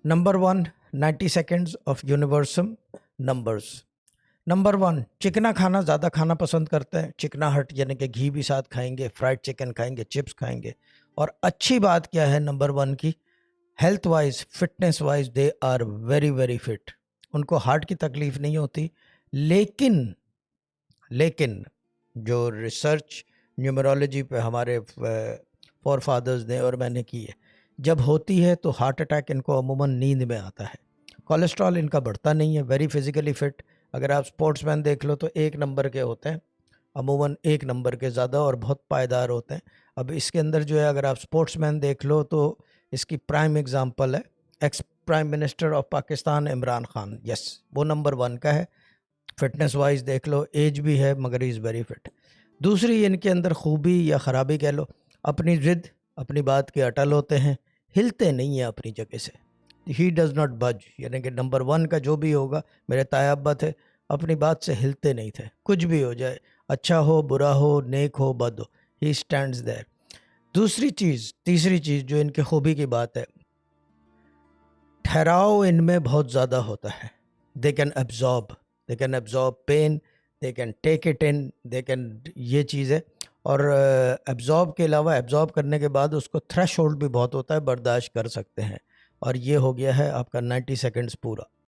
Number 1 90 seconds of universum numbers. Number 1 چکنا کھانا زیادہ کھانا پسند کرتے ہیں. چکنا ہٹ یعنی کہ گھی بھی ساتھ کھائیں گے, فرائڈ چکن کھائیں گے, چپس کھائیں گے. اور اچھی بات کیا ہے نمبر 1 کی, health wise fitness wise they are very very fit. ان کو ہارٹ کی تکلیف نہیں ہوتی. لیکن جو ریسرچ نیومرولوجی پہ ہمارے فور فادرز نے اور میں نے کی ہے, جب ہوتی ہے تو ہارٹ اٹیک ان کو عموماً نیند میں آتا ہے. کولیسٹرول ان کا بڑھتا نہیں ہے. Very physically fit. اگر آپ سپورٹس مین دیکھ لو تو 1 نمبر کے ہوتے ہیں, عموماً 1 نمبر کے زیادہ, اور بہت پائیدار ہوتے ہیں. اب اس کے اندر جو ہے اگر آپ سپورٹس مین دیکھ لو تو اس کی پرائم اگزامپل ہے ex prime minister of Pakistan Imran Khan. Yes, وہ نمبر 1 کا ہے. فٹنس وائز دیکھ لو, ایج بھی ہے مگر از ویری فٹ. دوسری ان کے اندر خوبی یا خرابی کہہ لو, اپنی ضد اپنی بات کے اٹل ہوتے ہیں, ہلتے نہیں ہیں اپنی جگہ سے. ہی ڈز ناٹ بج, یعنی کہ نمبر 1 کا جو بھی ہوگا, میرے تایا ابا تھے, اپنی بات سے ہلتے نہیں تھے. کچھ بھی ہو جائے, اچھا ہو برا ہو نیک ہو بد ہو, ہی اسٹینڈز دیر. تیسری چیز جو ان کے خوبی کی بات ہے, ٹھہراؤ ان میں بہت زیادہ ہوتا ہے. They can absorb pain, they can take it in, they can, یہ چیز ہے. اور ایبزارب کے علاوہ ایبزارب کرنے کے بعد اس کو تھریش ہولڈ بھی بہت ہوتا ہے, برداشت کر سکتے ہیں. اور یہ ہو گیا ہے آپ کا 90 سیکنڈز پورا.